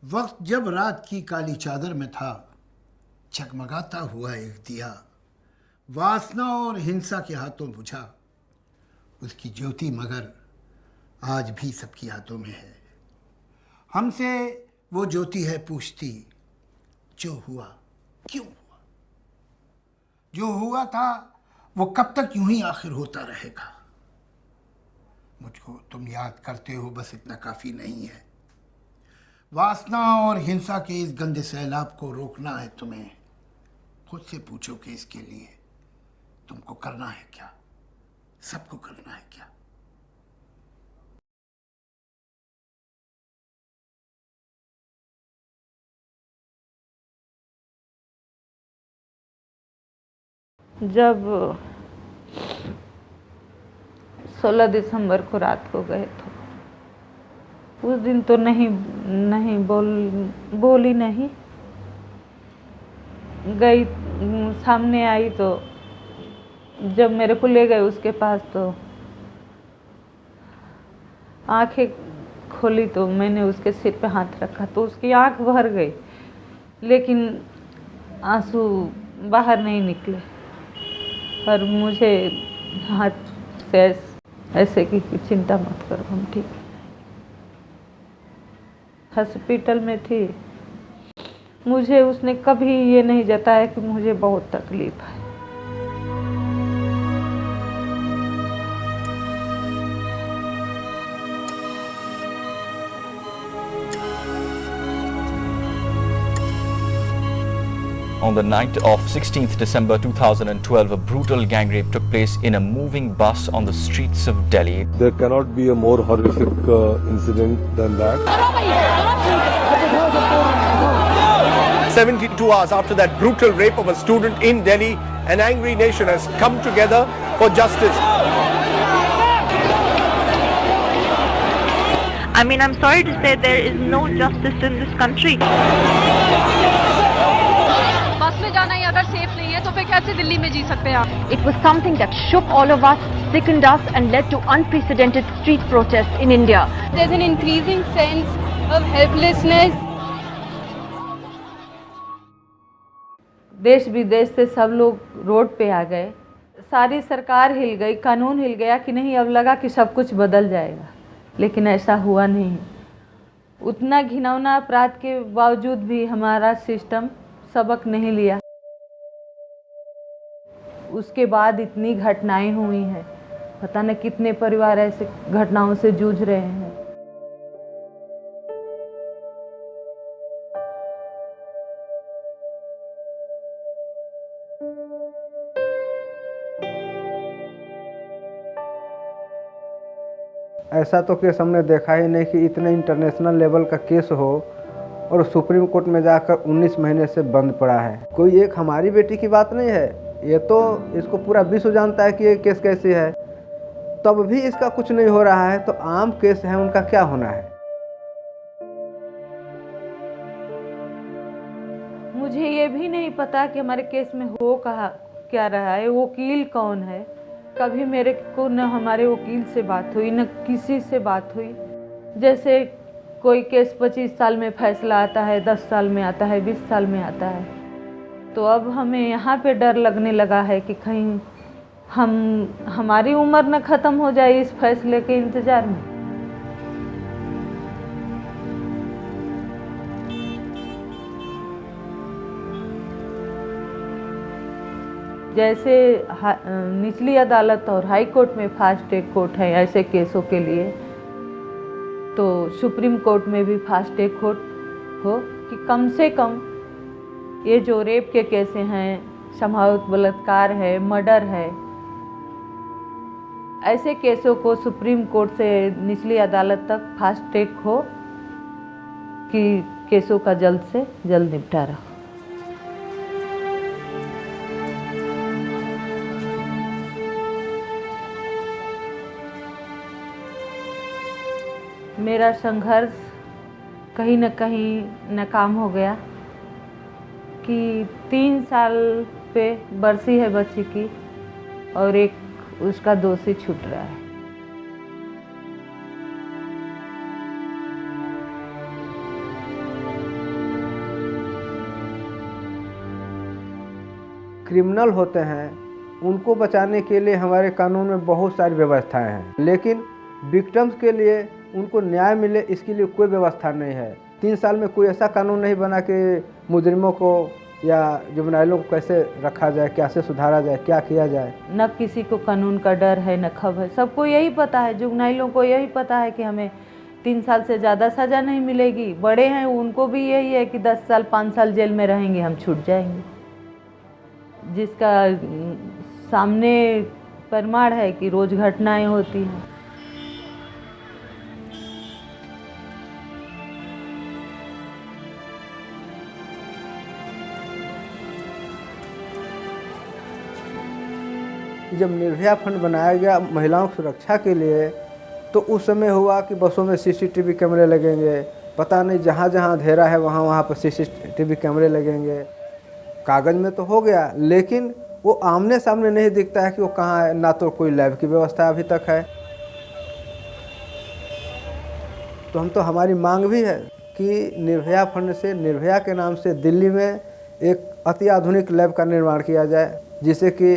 वक्त जब रात की काली चादर में था, चकमगाता हुआ एक दिया वासना और हिंसा के हाथों बुझा। उसकी ज्योति मगर आज भी सबकी यादों में है। हमसे वो ज्योति है पूछती, जो हुआ क्यों हुआ? जो हुआ था वो कब तक यूं ही आखिर होता रहेगा। मुझको तुम याद करते हो, बस इतना काफी नहीं है। वासना और हिंसा के इस गंदे सैलाब को रोकना है तुम्हें। खुद से पूछो कि इसके लिए तुमको करना है क्या, सबको करना है क्या। जब 16 दिसंबर को रात को गए तो उस दिन तो नहीं नहीं बोली नहीं गई। सामने आई तो जब मेरे को ले गए उसके पास तो आंखें खोली तो मैंने उसके सिर पे हाथ रखा तो उसकी आंख भर गई, लेकिन आंसू बाहर नहीं निकले। पर मुझे हाथ से ऐसे कि चिंता मत करो, हम ठीक हैं। हॉस्पिटल में थी। मुझे उसने कभी ये नहीं जताया कि मुझे बहुत तकलीफ है। On the night of 16th December 2012, a brutal gang rape took place in a moving bus on the streets of Delhi. There cannot be a more horrific incident than that. 72 hours after that brutal rape of a student in Delhi, an angry nation has come together for justice. I mean, I'm sorry to say there is no justice in this country. बस में जाना ही अगर safe नहीं है तो फिर कैसे दिल्ली में जी सकते हैं आप? It was something that shook all of us, sickened us and led to unprecedented street protests in India. There's an increasing sense of helplessness. देश विदेश से सब लोग रोड पे आ गए। सारी सरकार हिल गई, कानून हिल गया कि नहीं, अब लगा कि सब कुछ बदल जाएगा, लेकिन ऐसा हुआ नहीं। उतना घिनौना अपराध के बावजूद भी हमारा सिस्टम सबक नहीं लिया। उसके बाद इतनी घटनाएं हुई हैं, पता न कितने परिवार ऐसे घटनाओं से जूझ रहे हैं। ऐसा तो केस हमने देखा ही नहीं कि इतने इंटरनेशनल लेवल का केस हो और सुप्रीम कोर्ट में जाकर 19 महीने से बंद पड़ा है। कोई एक हमारी बेटी की बात नहीं है, ये तो इसको पूरा विश्व जानता है कि ये केस कैसी है, तब भी इसका कुछ नहीं हो रहा है। तो आम केस है, उनका क्या होना है? मुझे ये भी नहीं पता कि हमारे केस में हो क्या रहा है, वकील कौन है। कभी मेरे को न हमारे वकील से बात हुई, न किसी से बात हुई। जैसे कोई केस 25 साल में फैसला आता है, 10 साल में आता है, 20 साल में आता है। तो अब हमें यहाँ पे डर लगने लगा है कि कहीं हमारी उम्र न ख़त्म हो जाए इस फैसले के इंतज़ार में। जैसे निचली अदालत और हाई कोर्ट में फास्ट ट्रैक कोर्ट है ऐसे केसों के लिए, तो सुप्रीम कोर्ट में भी फास्ट ट्रैक कोर्ट हो कि कम से कम ये जो रेप के केस हैं, संभावित बलात्कार है, मर्डर है, ऐसे केसों को सुप्रीम कोर्ट से निचली अदालत तक फास्ट ट्रैक हो कि केसों का जल्द से जल्द निपटारा हो। मेरा संघर्ष कहीं न कहीं नाकाम हो गया कि 3 साल पे बरसी है बच्ची की और एक उसका दोषी छूट रहा है। क्रिमिनल होते हैं उनको बचाने के लिए हमारे कानून में बहुत सारी व्यवस्थाएं हैं, लेकिन विक्टिम्स के लिए उनको न्याय मिले इसके लिए कोई व्यवस्था नहीं है। 3 साल में कोई ऐसा कानून नहीं बना कि मुजरिमों को या जुवेनाइलों को कैसे रखा जाए, कैसे सुधारा जाए, क्या किया जाए। न किसी को कानून का डर है न खबर है, सबको यही पता है, जुवेनाइलों को यही पता है कि हमें 3 साल से ज़्यादा सज़ा नहीं मिलेगी। बड़े हैं उनको भी यही है कि 10 साल 5 साल जेल में रहेंगे, हम छूट जाएंगे। जिसका सामने प्रमाण है कि रोज़ घटनाएं होती हैं। जब निर्भया फंड बनाया गया महिलाओं की सुरक्षा के लिए, तो उस समय हुआ कि बसों में सीसीटीवी कैमरे लगेंगे, पता नहीं जहाँ जहाँ अंधेरा है वहाँ वहाँ पर सीसीटीवी कैमरे लगेंगे। कागज़ में तो हो गया, लेकिन वो आमने सामने नहीं दिखता है कि वो कहाँ है। ना तो कोई लैब की व्यवस्था अभी तक है। तो हम तो हमारी मांग भी है कि निर्भया फंड से, निर्भया के नाम से दिल्ली में एक अति आधुनिक लैब का निर्माण किया जाए, जिससे कि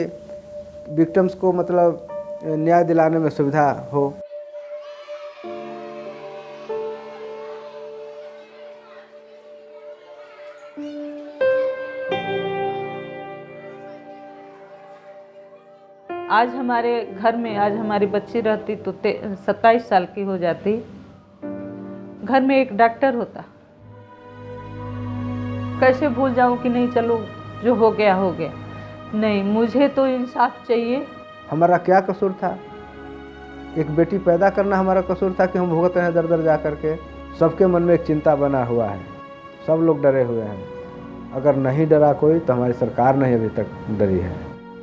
विक्टिम्स को मतलब न्याय दिलाने में सुविधा हो। आज हमारे घर में आज हमारी बच्ची रहती तो 27 साल की हो जाती। घर में एक डॉक्टर होता, कैसे भूल जाऊं कि नहीं चलो जो हो गया हो गया। नहीं, मुझे तो इंसाफ चाहिए। हमारा क्या कसूर था? एक बेटी पैदा करना हमारा कसूर था कि हम भुगत रहे हैं दर दर जा करके। सबके मन में एक चिंता बना हुआ है, सब लोग डरे हुए हैं। अगर नहीं डरा कोई तो हमारी सरकार नहीं अभी तक डरी है।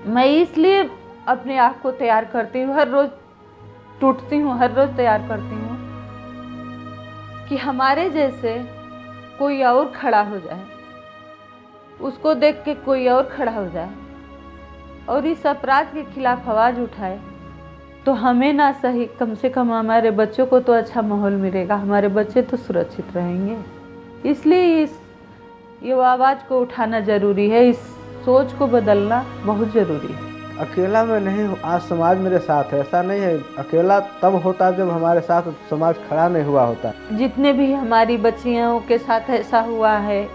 मैं इसलिए अपने आप को तैयार करती हूँ, हर रोज़ टूटती हूँ, हर रोज़ तैयार करती हूँ कि हमारे जैसे कोई और खड़ा हो जाए, उसको देख के कोई और खड़ा हो जाए और इस अपराध के खिलाफ आवाज़ उठाए, तो हमें ना सही कम से कम हमारे बच्चों को तो अच्छा माहौल मिलेगा, हमारे बच्चे तो सुरक्षित रहेंगे। इसलिए ये आवाज़ को उठाना ज़रूरी है, इस सोच को बदलना बहुत ज़रूरी है। अकेला मैं नहीं हूँ, आज समाज मेरे साथ है। ऐसा नहीं है अकेला तब होता जब हमारे साथ समाज खड़ा नहीं हुआ होता। जितने भी हमारी बच्चियों के साथ ऐसा हुआ है,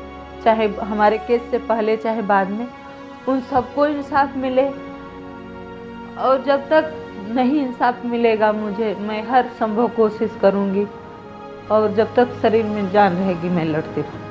चाहे हमारे केस से पहले चाहे बाद में, उन सबको इंसाफ मिले। और जब तक नहीं इंसाफ मिलेगा मुझे, मैं हर संभव कोशिश करूँगी और जब तक शरीर में जान रहेगी मैं लड़ती रहूँगी।